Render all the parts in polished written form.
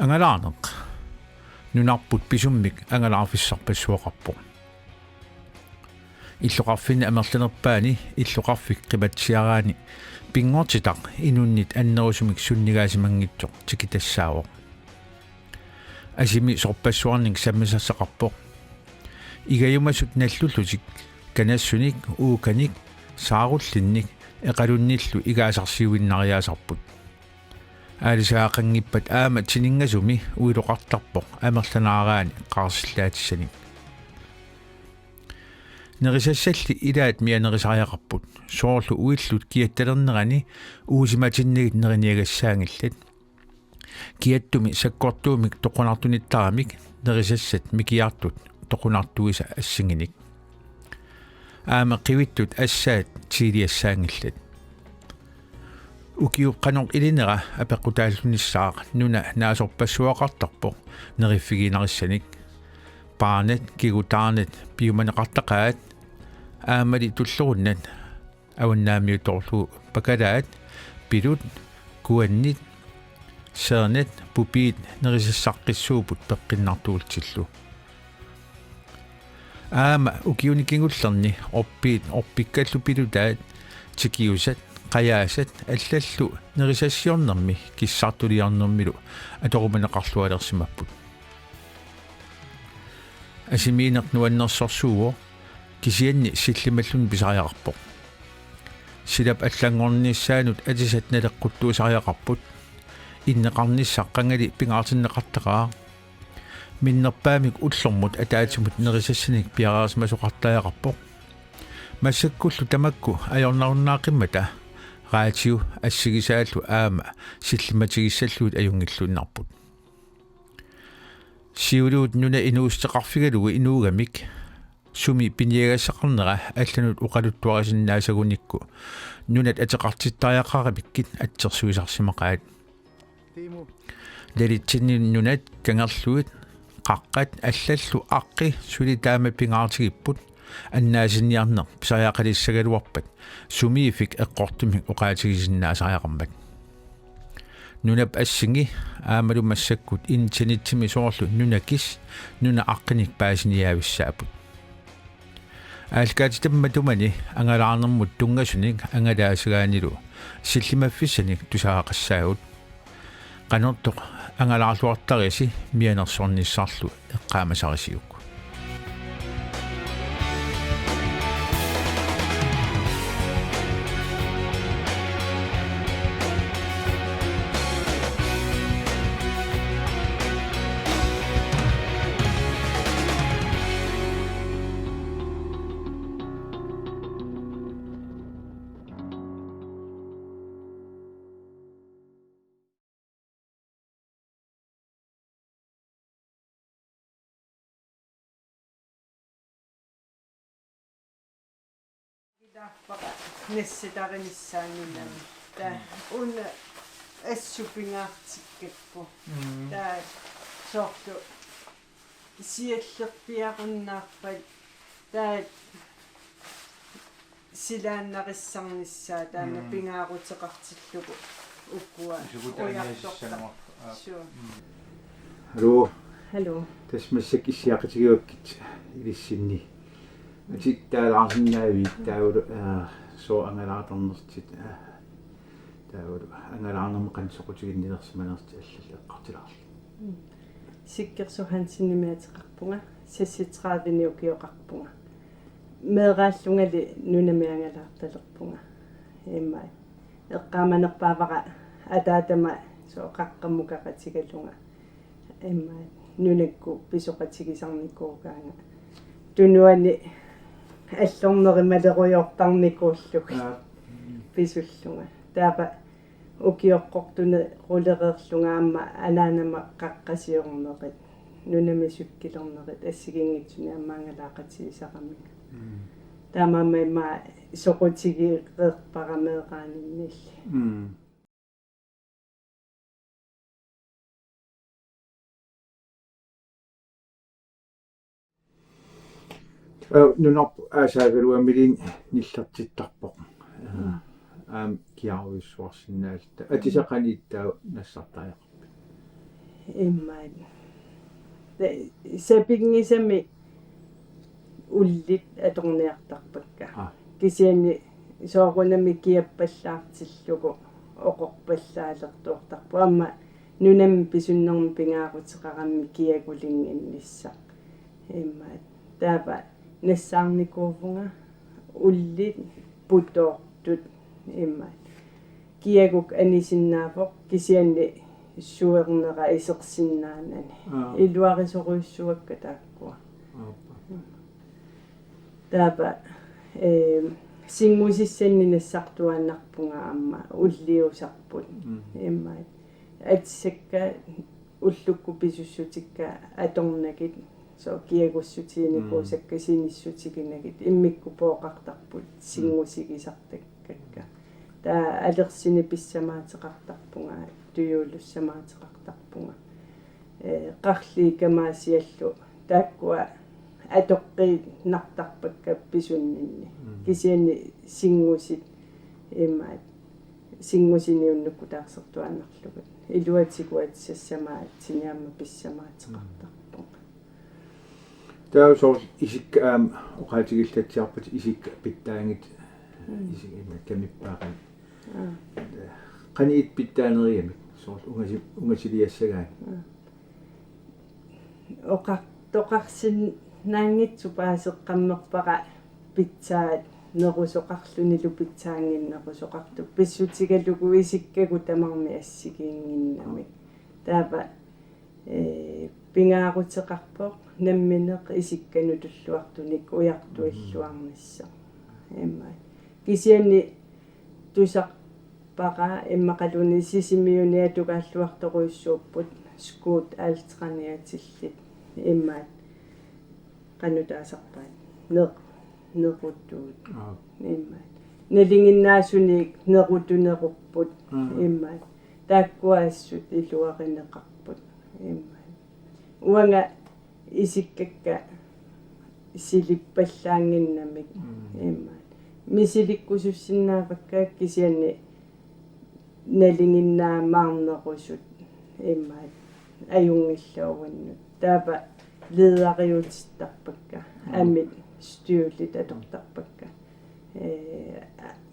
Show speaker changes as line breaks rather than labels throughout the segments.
Angalaaneq nunarput pisummik angalaarfissarpassuaqarpo иллоqarfini amerlanerpaani illoqarfik qimatsiaraani pinngortitaq inunnit annerusumik sunnigaasimanngitsoq tikitassaawoq asimi sorpassuarnik sammisassaqarpoq igayumasut nallullutik kanassunik uukanik saarullinnik eqalunnillu igaasarsiuinnariaasarput аалисаақангиппат аама тинингасуми уилоқартарпоқ амерланаараани қарсиллаатиссаник нерисассалли илаат мианерисариақарпут соорлу уиллут киатталернерани уусиматиннигит нериниагассаангиллат киаттуми саккортуумик тоқунартуниттарамик нерисассат микиартут тоқунартуиса ассингиник аама қивиттут ассаат тилиассаангиллат укиуққанеқ илинера апеққутааллунissaaq нуна наасорпассуақартарпоқ нериффигинариссаник паанет кигутаарнет пиуманеқартақаат аамали туллеруннат аваннаамиуторлу пакалаат пилут куаннит саанет пупиит нерисассаққиссуупут пеққиннартуултиллу аама укиуникингуллерни орпиккаллу пилутаат тикиусат qayaasat аллаллу нерисассиорнэрми киссартулиарнэрмилу аторуманеқарлуалерсимаппут асимиинернуаннерсорсууо кисианни силлималлун писариақарпоқ силап аллангорниссаанут атисат налеққуттуусариақарпут иннеқарниссаққангали пингаартиннеқартақаа миннерпаамик уллормут атаатимут нерисассаник пиараарсимасоқартаяқарпоқ массаккуллу тамакку аёрнаруннаақиммата раатиу ассигисааллу аама силлиматигиссаллуут аюнгиллуиннарпут сиулуут нуна инуустеқарфигалуги инуугамик суми пиниагассақарнера алланут уқалуттуарисиннаасагуникку нунат атеқартиттариақарамиккит атсерсуисарсимақаат лалитсинни нунат кангерлуит қаққат аллаллу аққи сулитаама пингаартигиппут аннаасинниарнер писариақалиссагалуарпат сумиифик эққортумик уқаатигисиннаасариақармат нунап ассинги аамалу массаккут интинитсими соорлу нунакис нуна аққиник паасиниаависсаапут аалкаатитамматумани ангалаарнэрмут тунгасуник ангалаасагаанилу силлимаффиссаник тусаақассаагут қанертоқ ангалаарлуартариси мианерсорниссарлу эққаамасарисиук
Nessitarinnissaanginami taa unna assupingaartikkappu taa soortu siallerpiaqunnaarpat taa silaannarissarnissaa taana pingaaruteqartillugu ukkua ujartorta
hallo tasmassak issiaqatigiukkit ilissinni атиттаалаарсиннаавиит таавулу соо ангалаатарнерсит таавулу ангалаарнерме қансоқутигиннилерсиманерти аллал эққартилаарли
сиккерсу хансиннимаатеқарпунга сасситраавиниукиоқарпунга меэрааллунгали нунамиангалаарталерпунга иммай эққааманерпаавара атаатама соо қаққаммукақатигаллунга иммай нунакку писоқатигисарникуугаанга тунуани аллорнерималеруйортарникууллук писуллунга таапа укиоққортуне рулереерлунгаама анаанама қаққасиорнерит нунами суккилернерит ассигингитсуни аммаангалаақатигисарамика таамаамма соқутигиреерпарамеэқааниннилли
нунарп аасаагалуамилин ниллертиттарпоқ kiaruissuarsinnaалта атисақаниттаа нассартариақарпи
иммаат сапингисами уллит аторниартарпакка кисиани соорунами киаппаллаартиллугу оқорпаллаалертуортарпу амма нунами писуннерми пингаарутеқарамми киагулингиннissaақ иммаат таапа нассаарникуувнга уллит путоортут иммаат киагук анисиннаапоқ кисиани суернера исерсиннаанани илуарисоруйссуакка тааккуа таапа сингусиссанни нассартуааннарпунга амма уллиусарпут иммаат атсакка уллукку писуссутикка аторнагит со киагуссутиинику саккасиниссутикинагит иммикку пооқартарпут сингусигисартаккакка таа алерсини писсамаатеқартарпунга туйуулуссамаатеқартарпунга қарлии камаасиаллу тааккуа атоққи нартарпакка писуннинни кисиани сингусит имаат сингусиниуннукку таарсертуаннарлугут илуатикуат сассамаат синиамма писсамаатеқартарпунга
таусор исик оқаатигиллатсиарпат исик питтаангит исик камиппаақан qaниит питтаанериамик соорл унгасилиассагаан
оқартоқарсин наангитсу паасеққаммерпара питсаат нерусоқарлунилу питсаангиннерусоқарту писсутигалугу исиккагу тамарми ассигиингиннами таапа пингаарутеқарпоқ намминеқ исиккану туллуартуник уяртуиллуарнisса имма кисиани тусарпара иммақалуни сисимиуниа тугааллуарторуйссууппут скут алтраниатиллит иммаат qanutaasarpaat nequttuut immaat nalingиннаасуник nequtunequrput immaat taakkuaassut illuarineqarput immaat uanga isikkakka silippallaanginnamik immaat misilikkusussinnaapakka kisianni nalingиннаамаарнерусут имmaat ajungillauannut taapa leedariutittarpakka amit styulit atortarpakka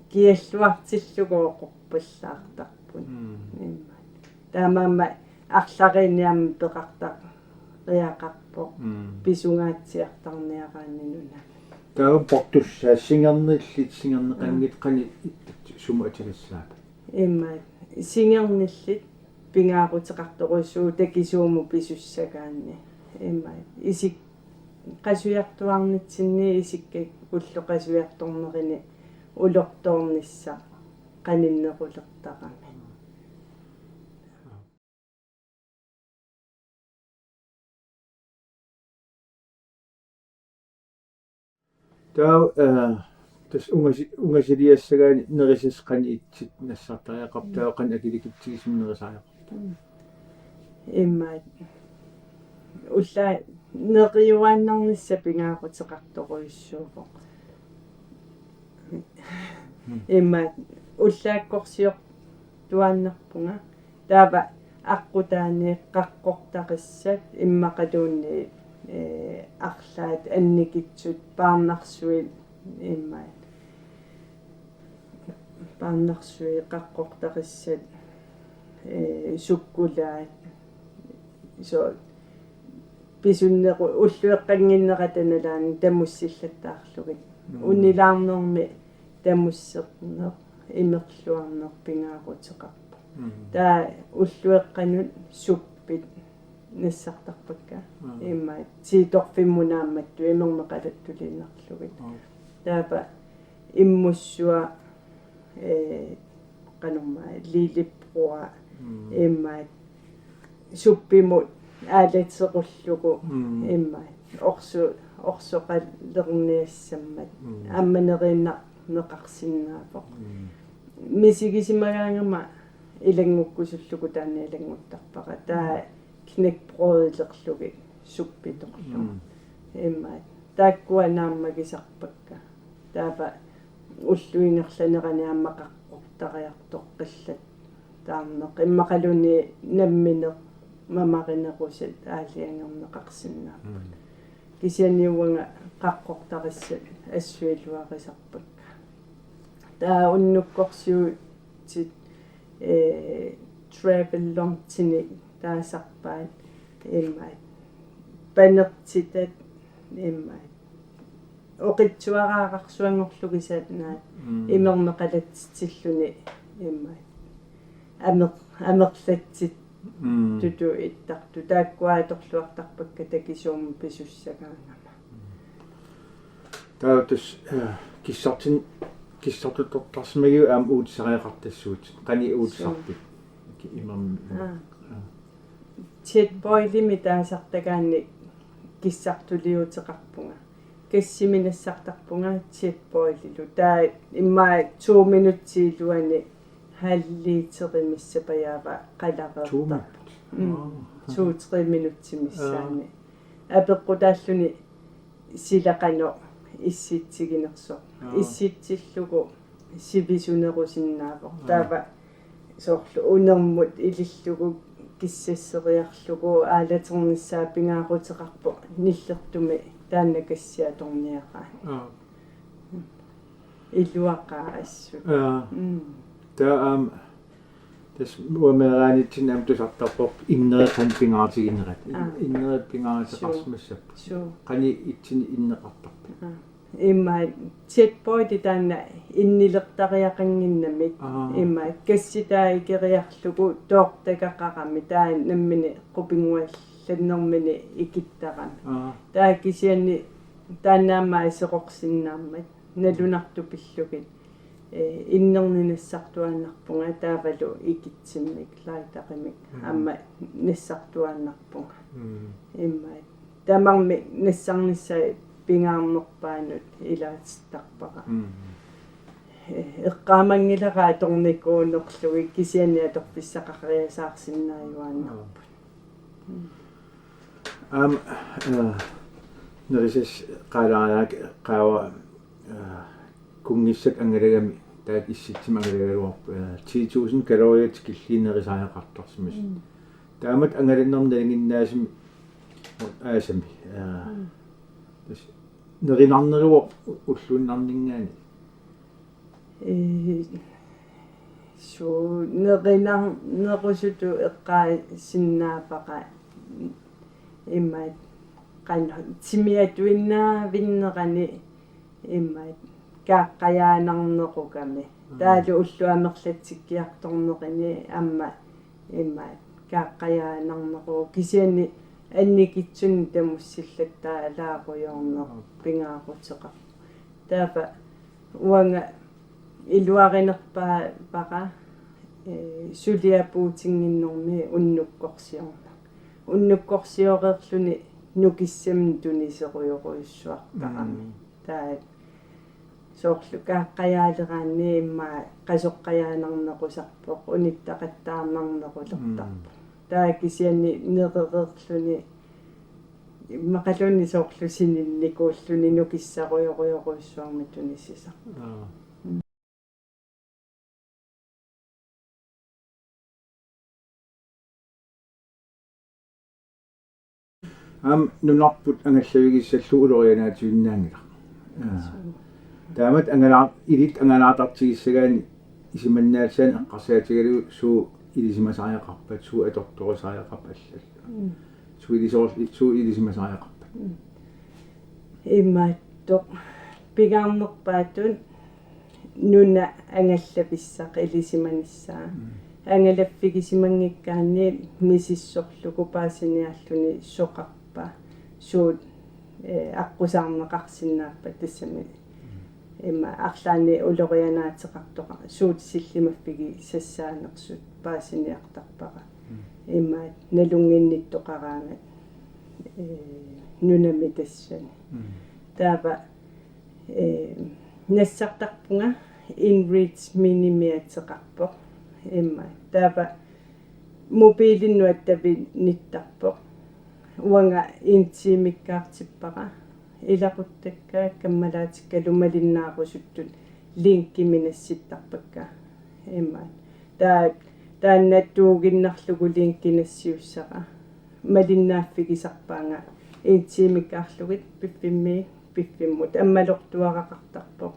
kialluartillugooqorpallaartarpun imma taamaamma арлариниам пеқартар риақарпо писунгааtsiartarniaraannинуна
таам портуссаа сингерниллит сингернеқангит қани суму атилассаап
имма сингерниллит пингаарутеқарторуссуу такисууму писуссагаанни имма исик qasuiartuarnitsinni isikka kulluqasuiartornerини улорторнisса qaninnequlertaqami
таа тас унгасилиассагаани нерисис qani итсит нассартариақартаа qan акиликитсигисимнерисариақ
имма улла нериуааннарнisса пингаарутеқарторуйссуупо имма уллааккорсиор туааннарпунга таава аққутаани қаққортақиссат иммақалуунни арлаат анникитсут паарнарсуит имма паарнарсуи қаққортақиссат суккулаат со писуннеру уллуэққангиннератаналаани тамуссиллаттаарлугит уннилаарнерми тамуссернер имерлуарнер пингаарутеқарпа таа уллуэққанут суппит нассартарпакка имма сииторфиммунаамматту имермеқалаттулиннарлугит таапа иммуссуа qanumma lilippruа имма суппимут аалатсеқуллугу имма орсоқаллерниассаммат амманеринна неқарсиннаапо мисигисимагаангама илангуккусуллугу таани илангуттарпара таа кнекпроилерлуги суппиторлу имма тааккуа нааммагисарпакка таапа уллуингерланерани аммақаққортариартоққиллат таарнеқ иммақалуни намминеқ mamarinerusat aaliangerneqarsinnaaput kisianiuanga qaqqortarissat assuiluarisarpakka taa unnukkorsiutit travellortini taasarpaat immaat panertitat immaat oqitsuaraaqarsuangorlugisat naat imerneqalatsilluni immaat amerlatsit tutu ittartu taakkuaatorluartarpakka takisuum pisussakaangama
taatus kissartuttortarsmagiu aam uutsariaqartassuut qani uutsarpit imam
chet boilimi taasartakaanni kissartuliuteqarpunga kassiminassartarpunga chet boililu taa immaa 2 minutsiiluani halliiterimissapajava qalaqertarpu 2-3 minuttimissaani apeqqutaalluni silaqano issitsiginerso issiitsillugu sivisunerusinnaavo taava soorlu unermut ilillugu kissasseriarlugu aalaternissaa pingaaruteqarpu nillertumi taannakassiatorniaqaa illuaqaa assut
taa tas uameraanitsin am tusartarpoq innereqan pingaartiginnerat inneret pingaariteqarsmassap qani itsini inneqartarpa
imma chatboyti taanna innilertariaqanginnamit imma kassitaa ikeriarlugu toortaqaqarami taa nammini qupinguallannermini ikittaqami taa kisianni taannaamma iseqorsinnaammat nalunartupillugit innerninissartuannarpunga taavalu ikitsimmik laitaqimik amma nissartuannarpunga imma tamarmi nassarnissa pingaarnerpaanut ilaatittarpaqa eqqaamangilaqaa tornikuunerlugi kisianni atorpissaqarriasaarsinnaayuaannarput
nerises qaalaanaak qaawa kungissak angalagami taak issitsima angalagaluarp 10000 kaloriat killiinerisaajaqartarsimas taamat angalinnernalinginnaasimi aasami tas nerinarneruo ullunnarningaani
so nerinarnerusutu eqqaa sinnaapaqa immaat qanna timiatuinnaa vinnerani immaat kaaqqajaanarnequkami taalu ulluamerlatsikkiartorneqini amma immaat kaaqqajaanarnequ kisianni annikitsun tamussillattaa laaqujorneq pingaaruteqa taapa uanga iluarinerpaa paqa suliapuutinginnormi unnukkorsiorerluni nukissam tuniserujoruissuartaqami taa soorlu kaaqqajaaleраанни имма qasuqqajaanarnequsarpoq unittaqattaarnarnequlertarpu taa kisianni nerererluni maqalunni soorlu sininnikууlluni nukissarujorujoruissuarmi tunisisar
nunarput angallavigissalluu ulorianaatiunnaangila taamat ilit angalaatartigissagaani isimannaassaan eqqarsaatigalu suu ilisimasariaqarpat suu atortorisariaqarp allal suu ilisimasariaqarpat
immaattoq pigaarnerpaatun nuna angallapissaq ilisimanissaa angalaffigisimangikkaanni misissorlugu paasinialluni soqarpa suut аққусаарнеқарсинааппат тассами имма арлаани улорианаатерартоqa суут силlimаффиги сассаанерсут паасиниартарпара имма налунгинниттоқараангат нунами тассани таава нассартарпунга inreach minimiatеқарпоқ имма таава мобилиннуаттави ниттарпоқ уанга интимиккаартиппара илақуттаккаа каммалаатиккалумалиннаарусуттут линккиминасситтарпакка имма тааннаттуугиннарлугу линккинассиуссара малиннааффигисарпаанга интимиккаарлугит пиффиммут аммалортуарақартарпоқ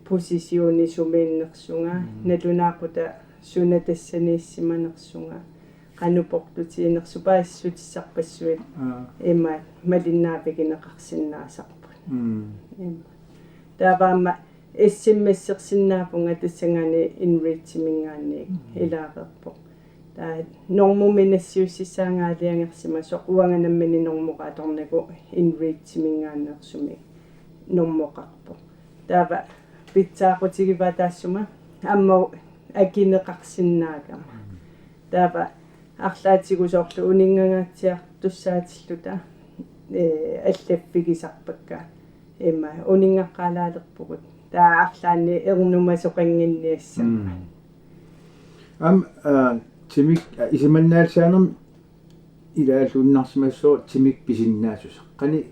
посисиони сумииннерсунга налунаақута суна тассанииссиманерсунга qanupорtutiinersu paassutissarpassuit имма малиннаапигинеқарсинаасарпут имма тааваама иссиммассерсиннаапунга тассангани инритсимингаанник илаақерпоқ таа нормуминассиуссисаангаалиангерсима соқуанганаммини нормоқаторнику инритсимингааннерсуми нормоқарпоқ таава питсаақутигива таассума амма акинеқарсинаакама таава арлаатигусоорлу унингангатсиартуссаатиллута аллаффигисарпакка имма унингаққалаалерпугут таа арлаанни ернума соқангинниассамма
тимик исиманнаалсаанерм илааллууннарсимассоо тимик писиннаасус қани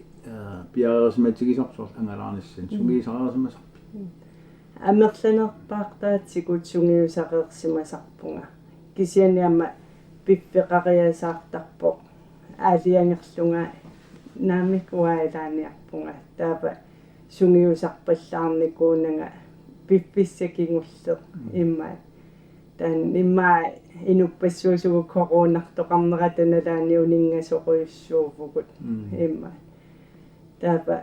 пиарерсиматигисорсор ангалаарнissan сугисарерсимасарпи
амерланерпаартаатсигут сугиусақерсимасарпунга кисианиама пиффеқариасаартарпоқ аалиангерлунга наамикуаилааниарпунга таапа сугиусарпаллаарникуунага пиффиссакингуллеқ имма тан имма инуппассуусугу коронартоқарнератаналаани унингасоқуйуссуувгут имма таапа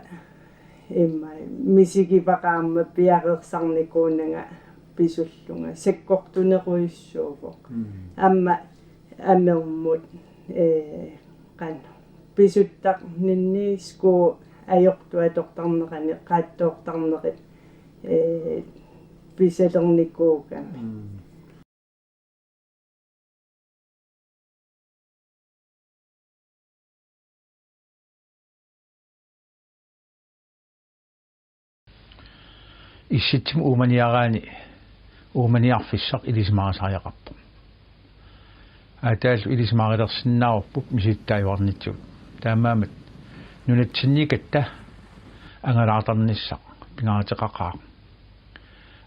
имма мисигипақаама пиарерсарникуунага писуллунга саккортунеруйуссуувоқ амма амермут qan писуттақ нинни ску ajortuatortarnerani qaattoortarnerit pisalernikkuugami
issitsim uumaniaraani uumaniarfissaq ilismaasariaqarpu атаалу илисмаариlersinnaaruppuk misittaajuarnitsut таамаамат нунатсинникатта ангалаартарниссақ пингаатеқақаа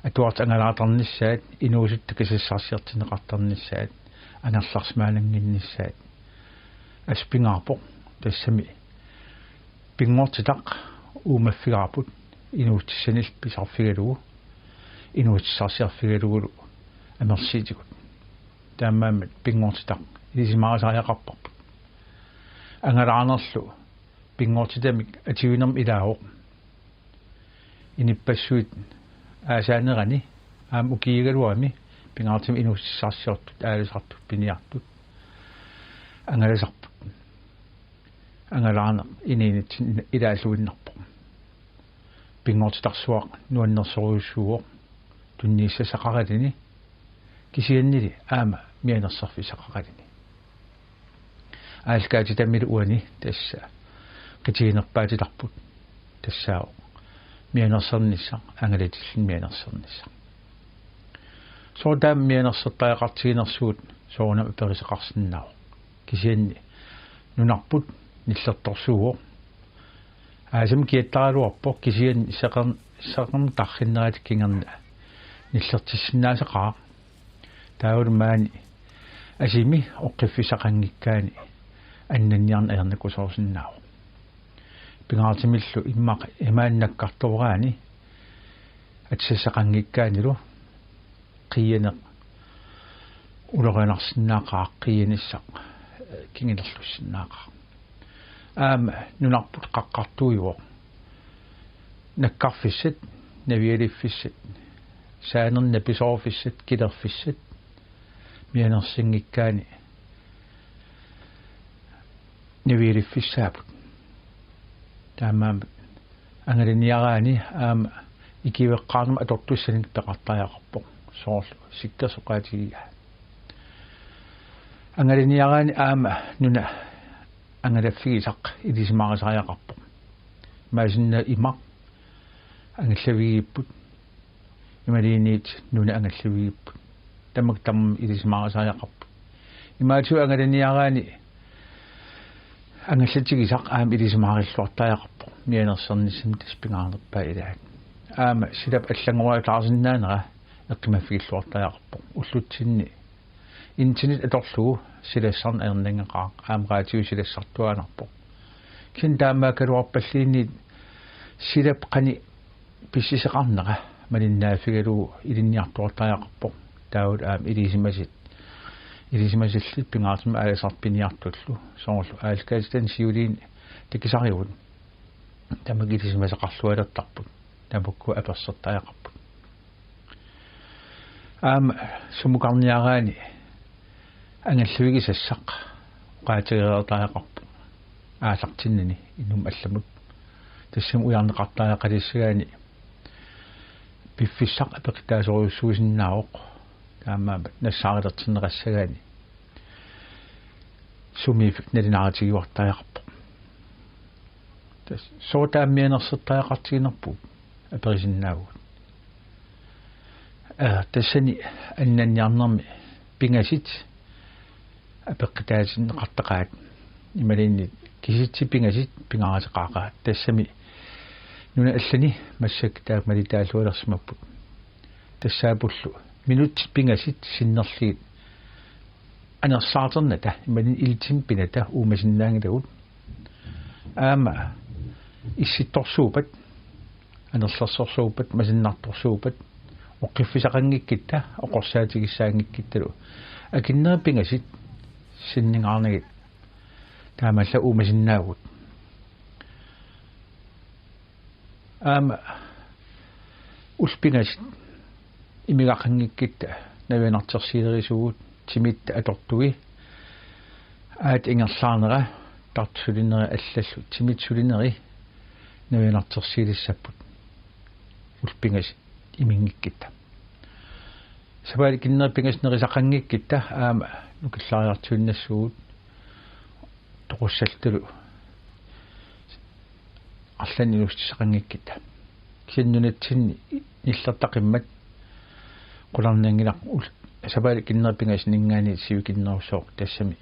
атуарт ангалаартарниссаат инуусутта кисассарсиартинеқартарниссаат ангерларсмаалангинниссаат аспингаарпоқ тассами пингортитақ уумаффигаарпут инуутиссанил писарфигалугу инуутиссарсиарфигалугулу амерсиитигут таамаамат пингортитақ илисмаарисариақарпарпут ангалаарнерлу пингортитамик ативинерм илаавоқ иниппассуит аасаанерани аам укиигалуами пингаартим инуссарсиортут аалисартут пиниартут ангаласарпут ангалаарнер ининит илааллуиннарпоқ пингортитарсуақ нуаннерсоруйуссууоқ туннииссасақаралини кисианнили аама мианерсарфисақаралини аалкаати таммилу уани тасса китигинерпаатиларпут тассао мианерсернисса ангалатиллин мианерсернисса соордаам мианерсертаақартигинерсуут соорнам перисеқарсиннао кисианни нунарпут ниллерторсууо аасам киаттаралуарпо кисианни сақерн тархиннерат кингерна ниллертиссиннаасақаа таурмаани асими оққиффисақангиккаани аннанниарн аернакусоорсиннао пингаартимиллу иммақ имааннаккартуораани атсассақангиккаанилу қиянеқ улеринарсинаақаа қияниссақ кингилерлуссинаақаа аама нунарпут қаққартуйуо наккарфиссат навиалиффиссат саанерна писоофиссат килерфиссат мианерсингиккаани навиалиффиссаапут таамаам ангалиниараани аама икивеққарнама атортуссаник пеқартариақарпоқ соорлу сиккасоқаатигига ангалиниараани аама нуна ангалаффигисақ илисимаарисариақарпоқ маасинна имақ ангаллавигиппут ималиниит нуна ангаллавигиппут тамак там илисимаарисариақарпут имаату ангалиниараани ангаллатигисақ аама илисимаариллуартариақарпоқ мианерсернисим таспингаарнерпаа илаат аама силап аллангуаатаарсиннаанера эққимаффигиллуартариақарпоқ уллутсинни internet atorlugu silassarn aernangeqaa aamraatigu silassartuanarpo kin taammaakaluarpalliinni silap qani pissiseqarneqa malinnaaffigalugu ilinniartuartariaqarpo taawut aam ilisimasillit pingaartima alasarpiniartullu soorlu aalkaastan siuliin tikisarigut tamaki ilisimasaqarlualertarput tamukku apersertariaqarput aam sumukarniaraani ангаллуигисассақ qaatigeertariaqarpu аасартиннани иннум алламут тассам уярнеқартариақалиссагаани пиффиссақ апеқитаасоруссуусиннаавоқ таамаамат нассаарилертиннеқассагаани сумифик налинааратигиуартариақарпу тас соотааммианерсертариақартигинерпу аперисиннаавут тассани аннанниарнерми пингасит апеққитаасин қартақаат ималинни киситси пингасит пингаратеқаақаа тассами нуна аллани массак таак малитаалуалерсимаппут тассаапуллу минут пингасит синнерлигит анерсаатерната ималин илтим пината уумасиннаангилагут аама исситторсуупат анерлерсорсуупат масиннарторсуупат оққиффисақангиккитта оқорсаатигиссаангиккитталу акиннера пингасит синнингаарнагит таамалла уумасиннаагут аама улпингасит имигақангиккитта навианартерсиилерисугут тимитта атортуги аат ингерлаарнера тартсулиннери аллаллу тимитсулиннери навианартерсиилиссаппут улпингасит имингиккитта сабаали киннерпингаснерисақангиккитта аама нукиллаариартуиннассуут тоқуссалтулу арланинустисақангиккита киннунатсинни ниллертақиммат қуларниангилақ сабаали киннерпингаснингаани сивикиннерусооқ тассами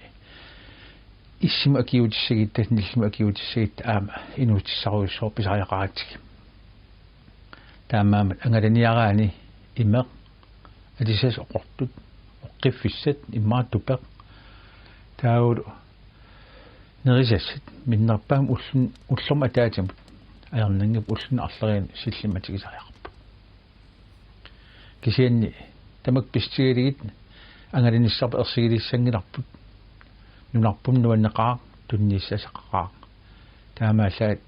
иссима акиутиссагитта ниллима акиутиссагитта аама инуутиссаруйуссоо писариақаратсики таамаамат ангаланиараани имеқ адисас оқортут оққиффиссат иммааттупеқ таавулу нерисассат миннерпаам уллум атаатимут аернангип уллуна арлериин силлиматигисариақарпу кисианни тамак пистигилигит ангалиниссарпа ерсигилиссангиларпут нунарпум нуаннеқаа тунниссасақақаа таамааллаат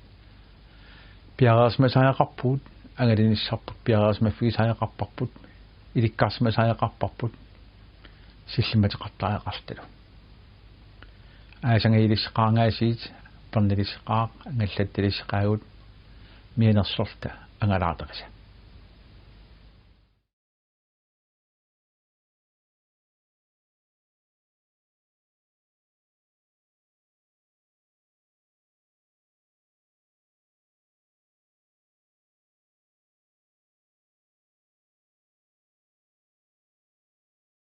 пиарасмасариақарпуут ангалиниссарпут пиарасмаффигисариақарпарпут иликкарсмасариақарпарпут силлиматеқартариақарталу аасангаилиссеқаангаасиит пернилиссеқаа ангаллаттилиссеқаагут мианерсорта ангалаартақиса